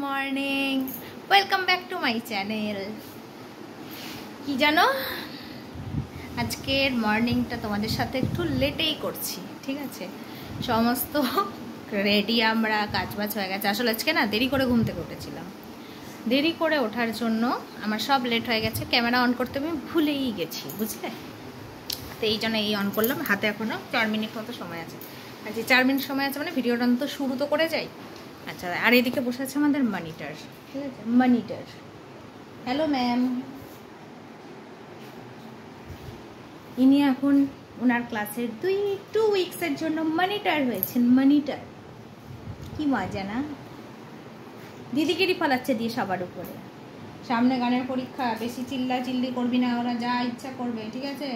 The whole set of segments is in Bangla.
Morning, welcome back to my channel. কি জানো, আজকের মর্নিংটা তোমাদের সাথে একটু লেটেই করছি, ঠিক আছে? সমস্ত রেডি, আমরা কাজবাজ হয়ে গেছে। আসলে আজকে না দেরি করে ঘুম থেকে উঠেছিলাম, দেরি করে ওঠার জন্য আমার সব লেট হয়ে গেছে। ক্যামেরা অন করতে আমি ভুলেই গেছি, বুঝলে? তো এই জন্য এই অন করলাম। হাতে এখনও 4 মিনিট মতো সময় আছে। আর যে 4 মিনিট সময় আছে মানে ভিডিওটা তো শুরু তো করে যাই। আচ্ছা, আর এদিকে বসে আছে আমাদের মনিটর, ঠিক আছে? Monitor, hello ma'am. ইনি এখন ওনার ক্লাসের 2 উইকসের জন্য মনিটর হয়েছেন। মনিটর, কি মজা না? দিদিগিরি ফলাচ্ছে দিয়ে সবার উপরে। সামনে গানের পরীক্ষা, বেশি চিল্লা চিল্লি করবি না, ওরা যা ইচ্ছা করবে, ঠিক আছে?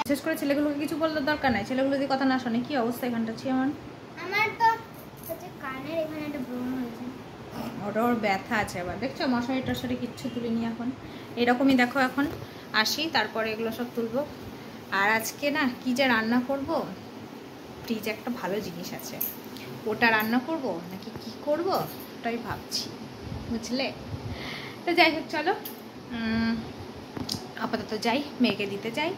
বিশেষ করে ছেলেগুলোকে কিছু বলতে দরকার নাই, ছেলেগুলো যদি কথা না শোনে। কি অবস্থা এখানটা ছি আমার তো কানের এখানে একটা ব্রণ হয়েছে, ওটা ওর ব্যথা আছে আবার। দেখছো মশারি টশারি কিচ্ছু তুলিনি এখন, এরকমই দেখো। এখন আসি, তারপরে এগুলো সব তুলবো। আর আজকে না কি যে রান্না করব, ফ্রিজে একটা ভালো জিনিস আছে, ওটা রান্না করব নাকি কি করব ওটাই ভাবছি, বুঝলে? তো যাই হোক, চলো আপাতত যাই, মেয়েকে দিতে যাই।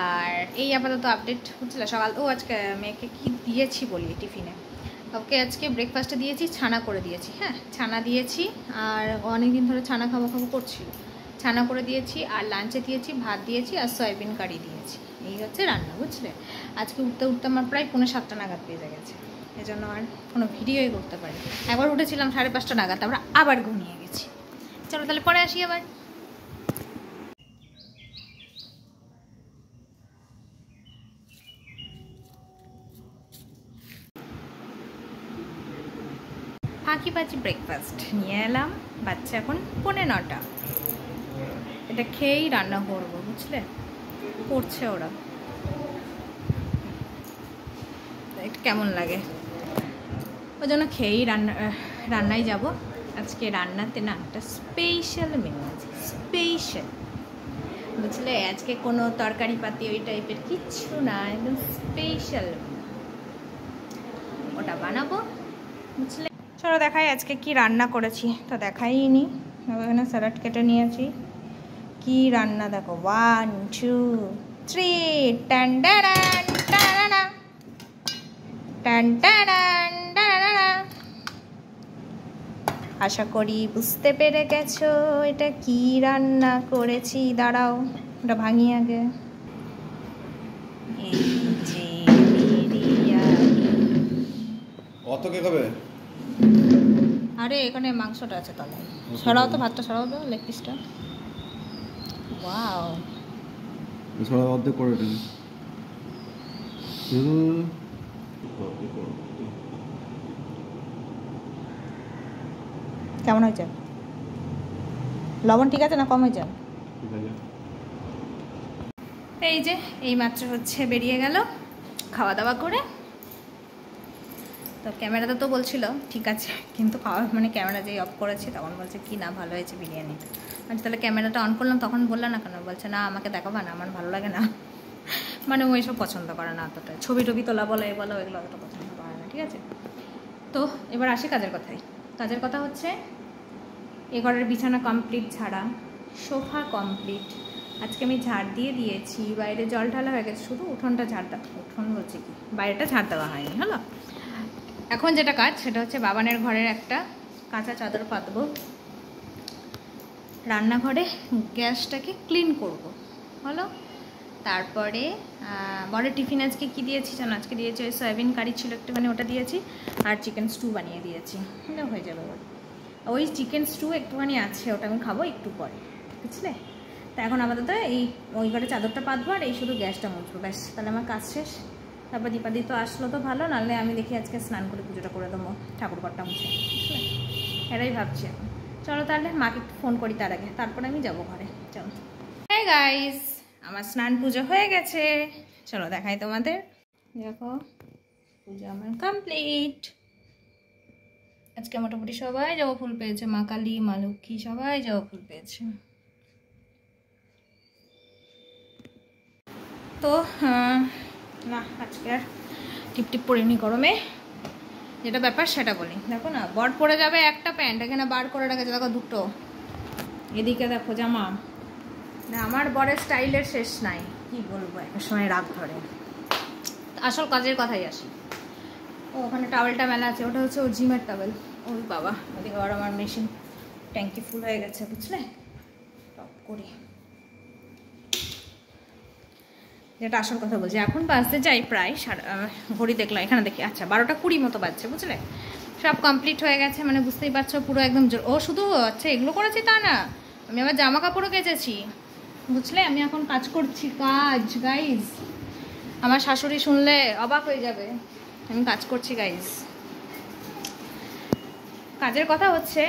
আর এই আপাতত আপডেট, বুঝলে? সকাল আজকে মেয়েকে কি দিয়েছি বলি টিফিনে। ওকে আজকে ব্রেকফাস্টে দিয়েছি, ছানা করে দিয়েছি। হ্যাঁ, ছানা দিয়েছি। আর অনেকদিন ধরে ছানা খাবো খাবো করছিল, ছানা করে দিয়েছি। আর লাঞ্চে দিয়েছি ভাত দিয়েছি, আর সয়াবিন কারি দিয়েছি। এই হচ্ছে রান্না, বুঝলে? আজকে উঠতে উঠতে আমার প্রায় 6:45 নাগাদ বেজে গেছে। এজন্য আর কোনো ভিডিওই করতে পারি। একবার উঠেছিলাম 5:30 নাগাদ, তারপরে আবার ঘুমিয়ে গেছি। চলো তাহলে পরে আসি আবার। ফাঁকি পাঁচি ব্রেকফাস্ট নিয়ে এলাম। বাচ্চা এখন 9:15। এটা খেয়েই রান্না করবো, বুঝলে? করছে ওরা, একটু কেমন লাগে, ওই জন্য খেয়েই রান্নায় যাব। আজকে রান্নাতে না একটা স্পেশাল মেনু আছে, স্পেশাল, বুঝলে? আজকে কোনো তরকারি পাতি ওই টাইপের কিচ্ছু না, একদম স্পেশাল ওটা বানাবো, বুঝলে? চলো দেখাই আজকে কি রান্না করেছি। তো দেখাই নি, এখানে স্যালাড কেটে নিয়েছি। কি রান্না দেখো, 1 2 3 টান টান টানা টান টান টানা। আশা করি বুঝতে পেরে গেছো এটা কি রান্না করেছি। দাঁড়াও, ওটা ভাঙি আগে। এই যে অত কে খাবে? আরে এখানে মাংসটা আছে তলায়, সরাও তো, ভাতটা সরাও তো, লেগ পিসটা। ওয়াও, সরা অর্ধেক করে দিন। কেমন হয়েছে? লবণ ঠিক আছে না কম হয়েছে? এই যে এই মাত্র হচ্ছে বেরিয়ে গেল খাওয়া দাওয়া করে। তো ক্যামেরাতে তো বলছিল ঠিক আছে, কিন্তু খাওয়া মানে ক্যামেরা যেই অফ করেছি তখন বলছে কি না ভালো হয়েছে বিরিয়ানি। আচ্ছা তাহলে ক্যামেরাটা অন করলাম, তখন বললাম না কেন? বলছে না আমাকে দেখাবা না, আমার ভালো লাগে না। মানে ও এসব পছন্দ করে না অতটা, ছবি টবি তোলা বলো এ বলো, এগুলো অতটা পছন্দ করে না, ঠিক আছে? তো এবার আসি কাজের কথায়। কাজের কথা হচ্ছে এ ঘরের বিছানা কমপ্লিট, ঝাড়া, সোফা কমপ্লিট। আজকে আমি ঝাড় দিয়ে দিয়েছি, বাইরে জল ঢালা হয়ে গেছে, শুধু উঠোনটা উঠোন বলছে কি, বাইরেটা ঝাড় দেওয়া হয়নি। হলো, এখন যেটা কাজ সেটা হচ্ছে বাবানের ঘরের একটা কাঁচা চাদর পাতবো, রান্নাঘরে গ্যাসটাকে ক্লিন করব, হলো। তারপরে বড় টিফিন আজকে কি দিয়েছি জানো? আজকে দিয়েছি ওই সয়াবিন কারি ছিল একটুখানি, ওটা দিয়েছি। আর চিকেন স্টু বানিয়ে দিয়েছি, হয়ে যাবে। ওই চিকেন স্টু একটুখানি আছে, ওটা আমি খাবো একটু পরে, বুঝলে? তা এখন আপাতত ওই ঘরে চাদরটা পাতবো, আর এই শুধু গ্যাসটা মুছবো, ব্যাস। তাহলে আমার কাজ শেষ। তারপর দীপাদি তো আসলো তো ভালো, নাহলে আমি দেখি আজকে স্নান করে পুজোটা করে দেবো, ঠাকুরঘরটা মুছে, বুঝলে? এটাই ভাবছি এখন। চলো তাহলে মাকে ফোন করি তার আগে, তারপরে আমি যাবো ঘরে। চলো। হ্যাঁ গাইস, আমার স্নান পুজো হয়ে গেছে, চলো দেখাই তোমাদের। দেখো পুজো আমার কমপ্লিট। আজকে মোটামুটি সবাই জবা ফুল পেয়েছে, মা কালী, মা লক্ষ্মী সবাই জবা ফুল পেয়েছে। তো না আজকে আর টিপ টিপ পড়িনি গরমে, যেটা ব্যাপার সেটা বলি। দেখো না, বর পরে যাবে একটা প্যান্ট, এখানে বার করে রেখেছে দেখো দুটো, এদিকে দেখো জামা। না আমার বরের স্টাইলের শেষ নাই, কি বলবো, একটা সময় রাগ ধরে। আসল কাজের কথাই আসি। ও ওখানে টাওয়েলটা মেলা আছে, ওটা হচ্ছে ওর জিমের টাওয়েল। ওই বাবা, ওদিকে আবার আমার মেশিন ট্যাঙ্কি ফুল হয়ে গেছে, বুঝলে। টপ করি, যেটা আসল কথা বলছি। এখন বাজতে যাই প্রায় ঘড়ি দেখলাম এখানে দেখি, আচ্ছা 12:20 মতো বাজছে, বুঝলে। সব কমপ্লিট হয়ে গেছে, মানে বুঝতেই পারছো পুরো একদম। ও শুধু আচ্ছা এগুলো করেছি তা না, আমি আবার জামা কাপড়ও কেচেছি, বুঝলে। আমি এখন কাজ করছি, কাজ গাইজ। আমার শাশুড়ি শুনলে অবাক হয়ে যাবে, আমি কাজ করছি গাইজ। কাজের কথা হচ্ছে,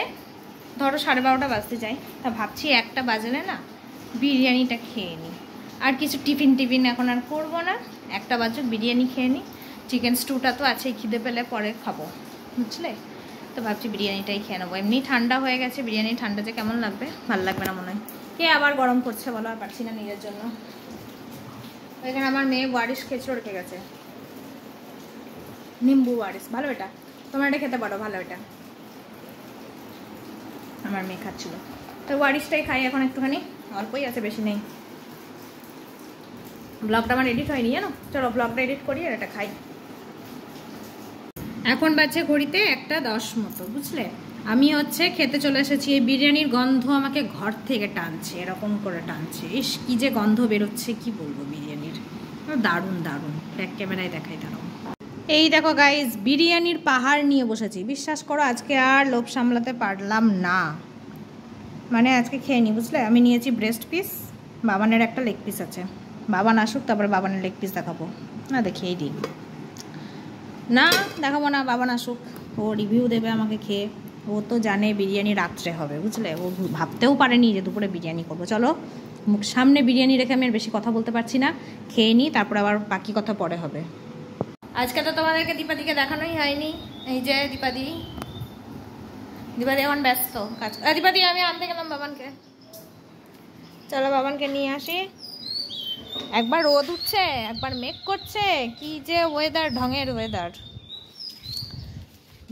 ধরো 12:30 বাজতে যাই, তা ভাবছি 1টা বাজলে না বিরিয়ানিটা খেয়ে নিই। আর কিছু টিফিন এখন আর করবো না, 1টা বাজুক বিরিয়ানি খেয়ে নিই। চিকেন স্টুটা তো আছেই, খিদে পেলে পরে খাবো, বুঝলে। তো ভাবছি বিরিয়ানিটাই খেয়ে নেবো। এমনি ঠান্ডা হয়ে গেছে, বিরিয়ানি ঠান্ডা যে কেমন লাগবে, ভালো লাগবে না মনে হয়। কে আবার গরম করছে বলো, আর পারছি না নিজের জন্য। এখানে আমার মেয়ে ওয়ারিশ খেচড় রেখে গেছে, নিম্বু ওয়ারিশ, ভালো এটা, তোমরা এটা খেতে পারো, ভালো এটা। আমার মেয়ে খাচ্ছিল, তো ওয়ারিশটাই খাই এখন একটুখানি, অল্পই আছে, বেশি নেই। ব্লগটা আমার এডিট হয়নি জানো, চলো ব্লগটা এডিট করি আর এটা খাই। এখন বাজছে ঘড়িতে 1:10 মতো, বুঝলে। আমি হচ্ছে খেতে চলে এসেছি। এই বিরিয়ানির গন্ধ আমাকে ঘর থেকে টানছে, এরকম করে টানছে। ইস কি যে গন্ধ বেরোচ্ছে, কি বলবো বিরিয়ানির, দারুণ দারুণ। ব্যাক ক্যামেরায় দেখাই দাঁড়াও। এই দেখো গাইজ, বিরিয়ানির পাহাড় নিয়ে বসেছি। বিশ্বাস করো আজকে আর লোভ সামলাতে পারলাম না, মানে আজকে খেয়ে নি, বুঝলে। আমি নিয়েছি ব্রেস্ট পিস, বাবানের একটা লেগ পিস আছে। বাবান আসুক তারপরে বাবানের লেগ পিস দেখাবো, না দেখিয়েই দিই। না দেখাবো না, বাবান আসুক, ও রিভিউ দেবে আমাকে খেয়ে। ও তো জানে বিরিয়ানি রাত্রে হবে, বুঝলে। ও ভাবতেও পারেনি যে দুপুরে বিরিয়ানি করবো। চলো, মুখ সামনে বিরিয়ানি রেখে আমি আর বেশি কথা বলতে পারছি না, খেয়ে নিই, তারপর আবার বাকি কথা পরে হবে। আজকে তো তোমাদেরকে দীপাদিকে দেখানোই হয়নি। এই যে দীপাদি এখন ব্যস্ত কাজ। দীপাদি আমি আনতে গেলাম বাবানকে, চলো বাবানকে নিয়ে আসি। একবার রোদ উঠছে, একবার মেঘ করছে, কি যে ওয়েদার, ঢঙের ওয়েদার,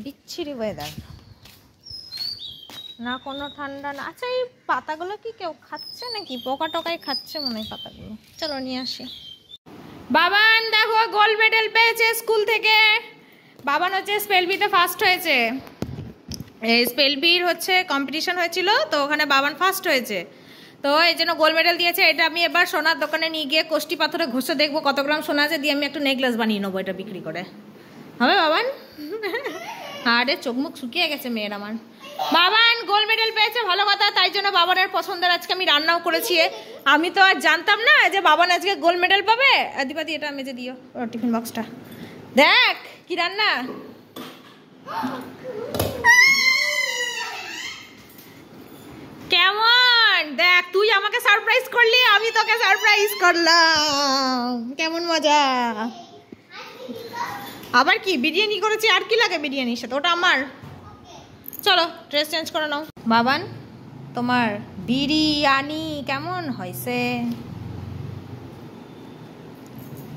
বিচ্ছিরি ওয়েদার, না কোনো ঠান্ডা না। আচ্ছা এই পাতাগুলো কি কেউ খাচ্ছে নাকি, পোকা টোকাই খাচ্ছে মনে হয় পাতাগুলো। চলো নিয়ে আসি। বাবান দেখো গোল্ড মেডেল পেয়েছে স্কুল থেকে। বাবান হচ্ছে স্পেলবিতে ফার্স্ট হয়েছে। এই স্পেলবির হচ্ছে কম্পিটিশন হয়েছিল, তো ওখানে বাবান ফার্স্ট হয়েছে, তো এই জন্য গোল্ড মেডেল দিয়েছে। এটা আমি এবার সোনার দোকানে নিয়ে গিয়ে কোষ্টি পাথরে ঘষে দেখবো কত গ্রাম সোনা আছে, দিয়ে আমি একটা নেকলেস বানিয়ে নেবো এটা বিক্রি করে। হবে বাবান? আরে চোখ মুখ শুকিয়ে গেছে মেয়ের আমার। বাবান গোল্ড মেডেল পেয়েছে, ভালো কথা। তাই জন্য বাবানের পছন্দের আজকে আমি রান্নাও করেছি। আমি তো আর জানতাম না যে বাবান আজকে গোল্ড মেডেল পাবে। দীপাদি এটা মেজে দিও টিফিন বক্সটা। দেখ কি রান্না, কেমন দেখ, তুই আমাকে সারপ্রাইজ করলি, আমি তোকে সারপ্রাইজ করলাম, কেমন মজা। আবার কি বিরিয়ানি করেছি, আর কি লাগে বিরিয়ানির সাথে, ওটা আমার। চলো ড্রেস চেঞ্জ করে নাও। বাবান তোমার বিরিয়ানি কেমন হয়েছে?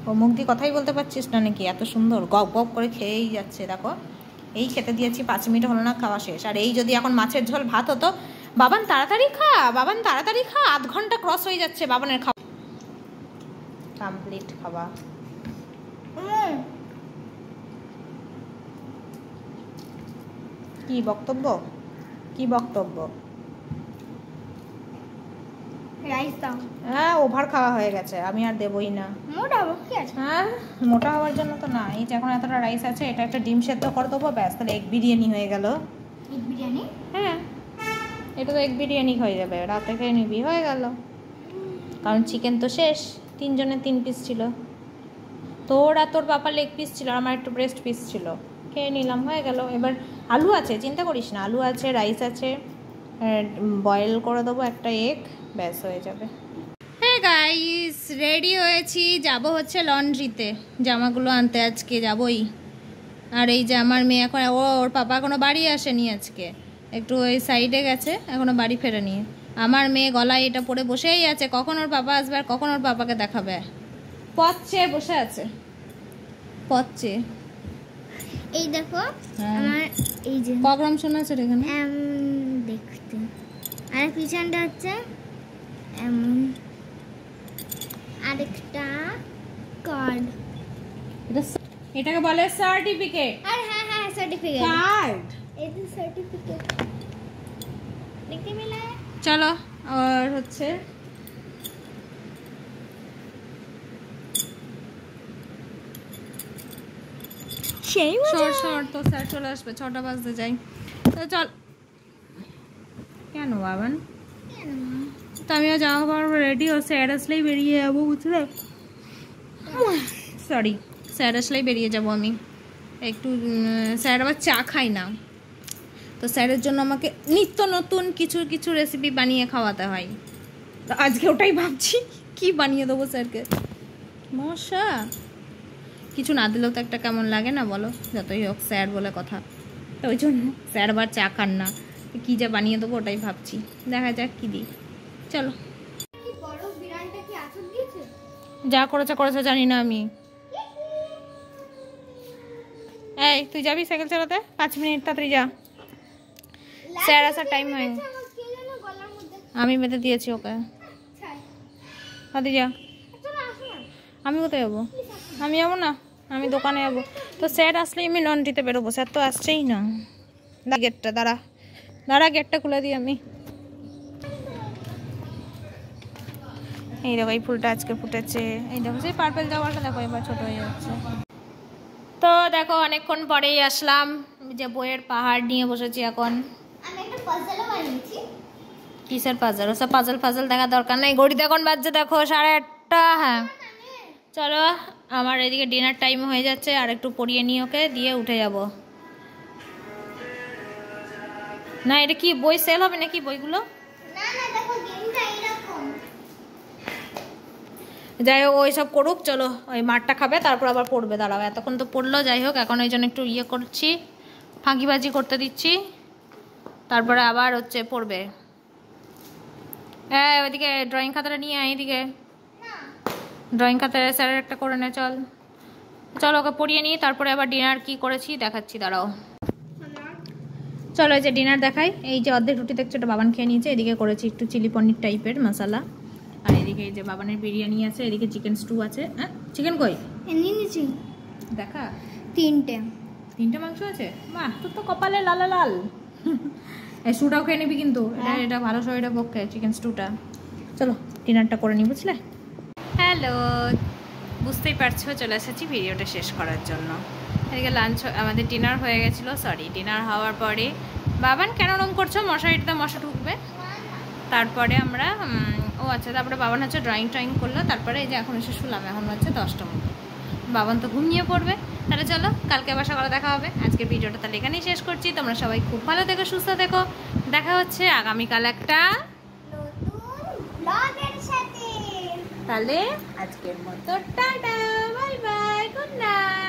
ও মুখ দিয়ে কথাই বলতে পারছিস না নাকি, এত সুন্দর গপ গপ করে খেয়েই যাচ্ছে। দেখো এই খেতে দিয়েছি 5 মিনিট হলো না, খাওয়া শেষ। আর এই যদি এখন মাছের ঝোল ভাত হতো, বাবান তাড়াতাড়ি খা, বাবান তাড়াতাড়ি খা, আধ ঘন্টা ক্রস হয়ে যাচ্ছে বাবানের খাওয়া কমপ্লিট। খাওয়া কি বক্তব্য, কি বক্তব্য? হ্যাঁ ওভার খাওয়া হয়ে গেছে, আমি আর দেবই না। হ্যাঁ মোটা হওয়ার জন্য তো না, এই যে এখন এতটা রাইস আছে, এটা একটা ডিম সেদ্ধ করে দেবো, ব্যাস তাহলে এগ বিরিয়ানি হয়ে গেল। এগ বিরিয়ানি? হ্যাঁ এটা তো এগ বিরিয়ানি হয়ে যাবে, রাতে খেয়ে নিবি, হয়ে গেল। কারণ চিকেন তো শেষ, 3 জনের 3 পিস ছিল, তোর আর তোর পাপা লেগ পিস ছিল, আমার একটু ব্রেস্ট পিস ছিল, খেয়ে নিলাম, হয়ে গেল। এবার আলু আছে, চিন্তা করিস না, আলু আছে, রাইস আছে, বয়েল করে দেবো একটা এগ, ব্যাস হয়ে যাবে। হ্যাঁ গাইস রেডি হয়েছি, যাব হচ্ছে লন্ড্রিতে জামাগুলো আনতে, আজকে যাবই। আর এই যে আমার মেয়ে এখন, ওর পাপা এখনো বাড়ি আসেনি, আজকে একটু ওই সাইডে গেছে, এখনো বাড়ি ফেরেনি। আমার মেয়ে গলায় এটা পরে বসেই আছে, কখন ওর পাপা আসবে আর কখন ওর পাপাকে দেখাবে। পথ চেয়ে বসে আছে, পথ চেয়ে। এই দেখো হ্যাঁ। আমার এই যে ক গ্রাম সোনা আছে রে এখানে? দেখতে আর পিছনটা হচ্ছে এমন আরেকটা কার্ড। এটাকে বলে সার্টিফিকেট। আর হ্যাঁ হ্যাঁ সার্টিফিকেট কার্ড। এই যে সার্টিফিকেট দেখতে পেলে। চলো আর হচ্ছে সেই সর তো স্যার চলে আসবে, 6টা বাজতে যাই। তো চল। কেন বাবান? তো আমিও জামা কাপড় রেডি ও স্যার আসলেই বেরিয়ে যাবো, বুঝলে? সরি, স্যার আসলেই বেরিয়ে যাবো আমি একটু। স্যার আবার চা খাই না, তো স্যারের জন্য আমাকে নিত্য নতুন কিছু কিছু রেসিপি বানিয়ে খাওয়াতে হয়। তো আজকে ওটাই ভাবছি কি বানিয়ে দেবো স্যারকে। মশা কিছু না দিলেও তো একটা কেমন লাগে না বলো? যতই হোক স্যার বলে কথা, তো ওই জন্য স্যার আবার চা খান না, কী যা বানিয়ে দেবো ওটাই ভাবছি। দেখা যাক কী দিই। চলো। যা করেছে জানি না আমি। এই তুই যাবি সাইকেল চালাতে? 5 মিনিট, তাড়াতাড়ি যা, স্যার আসার টাইম হয়। আমি বেঁধে দিয়েছি ওকে, তাড়াতাড়ি যা। আমি কোথায় যাবো? আমি যাবো না, আমি দোকানে যাবো। তো স্যার আসলেই আমি লন্ড্রিতে বেরোবো, স্যার তো আসছেই না। গেটটা দাঁড়া গেটটা খুলে দিই আমি। এই দেখো এই ফুলটা আজকে ফুটেছে, এই দেখো সেই পার্পেল জামাটা দেখো এবার ছোট হয়ে যাচ্ছে। তো দেখো অনেকক্ষণ পরেই আসলাম, যে বইয়ের পাহাড় নিয়ে বসেছি এখন। আমি একটা পাজলও বানিয়েছি। কিসের পাজল? ওসব পাজল দেখার দরকার নেই। ঘড়িতে এখন বাজছে দেখো 8:30। হ্যাঁ চলো, আমার এদিকে ডিনার টাইম হয়ে যাচ্ছে, আর একটু পড়িয়ে নিয়ে ওকে দিয়ে উঠে যাব। না এটা কি বই সেল হবে নাকি বইগুলো? না না দেখো গেমটা এরকম। যাই হোক ওই সব করুক, চলো ওই মাঠটা খাবে তারপর আবার পড়বে। দাঁড়াও, এতক্ষণ তো পড়লো, যাই হোক এখন ওই জন্য একটু ইয়ে করছি, ফাঁকিবাজি করতে দিচ্ছি, তারপরে আবার হচ্ছে পড়বে। হ্যাঁ ওইদিকে ড্রয়িং খাতাটা নিয়ে আয়, এদিকে ড্রয়িং খাতা স্যারের একটা করে নে। চলো ওকে পড়িয়ে নিই, তারপরে আবার ডিনার কি করেছি দেখাচ্ছি, দাঁড়াও। চলো এই যে ডিনার দেখাই। এই যে অর্ধেক রুটি দেখছো, এটা বাবান খেয়ে নিয়েছে। এদিকে করেছি একটু চিলি পনির টাইপের মশলা, আর এদিকে এই যে বাবানের বিরিয়ানি আছে, এদিকে চিকেন স্টু আছে। হ্যাঁ চিকেন কই নিয়ে নিয়েছি দেখা? 3টে মাংস আছে। বাহ, তোর তো কপালে লাল লাল। এই স্টুটাও খেয়ে নিবি কিন্তু, এটা ভালো শরীরের পক্ষে চিকেন স্টুটা। চলো ডিনারটা করে নিই, বুঝলে? হ্যালো, বুঝতেই পারছো চলে এসেছি ভিডিওটা শেষ করার জন্য। এদিকে লাঞ্চ আমাদের ডিনার হয়ে গেছিলো, সরি ডিনার হওয়ার পরে বাবান কেন রকম করছো? মশারিটা মশা ঢুকবে। তারপরে আমরা তারপরে বাবান হচ্ছে ড্রয়িং করলো, তারপরে এই যে এখন এসে শুলাম, এখন হচ্ছে 10টা মতো। বাবান তো ঘুমিয়ে পড়বে। তাহলে চলো কালকে আবার সকালে দেখা হবে। আজকের ভিডিওটা তাহলে এখানেই শেষ করছি। তোমরা সবাই খুব ভালো থেকো, সুস্থ থেকো। দেখা হচ্ছে আগামীকাল একটা নতুন ব্লগের সাথে। তাহলে আজকের মতো tata, bye bye, good night.